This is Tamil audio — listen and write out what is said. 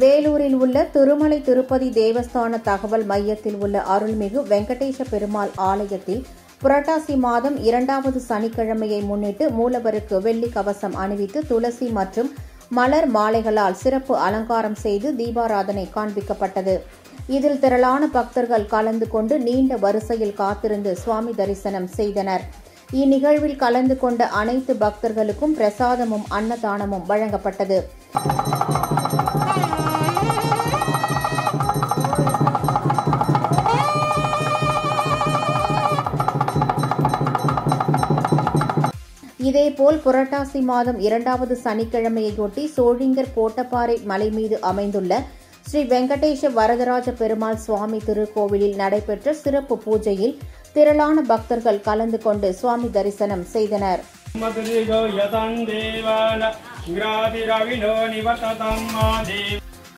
வேலூரில் உள்ள திருமலை திருப்பதி தேவஸ்தான தகவல் மையத்தில் உள்ள அருள்மிகு வெங்கடேச பெருமாள் ஆலயத்தில் புரட்டாசி மாதம் 2வது சனிக்கிழமையை முன்னிட்டு மூலவருக்கு வெள்ளி கவசம் அணிவித்து துளசி மற்றும் மலர் மாலைகளால் சிறப்பு அலங்காரம் செய்து தீபாராதனை காண்பிக்கப்பட்டது. இதில் திரளான பக்தர்கள் கலந்து கொண்டு நீண்ட வரிசையில் காத்திருந்து சுவாமி தரிசனம் செய்தனர். இந்நிகழ்வில் கலந்து கொண்ட அனைத்து பக்தர்களுக்கும் பிரசாதமும் அன்னதானமும் வழங்கப்பட்டது. இதேபோல் புரட்டாசி மாதம் 2வது சனிக்கிழமையொட்டி சோழிங்கர் கோட்டப்பாறை மலை மீது அமைந்துள்ள ஸ்ரீ வெங்கடேஷ வரதராஜ பெருமாள் சுவாமி திருக்கோவிலில் நடைபெற்ற சிறப்பு பூஜையில் திரளான பக்தர்கள் கலந்து கொண்டு சுவாமி தரிசனம் செய்தனர்.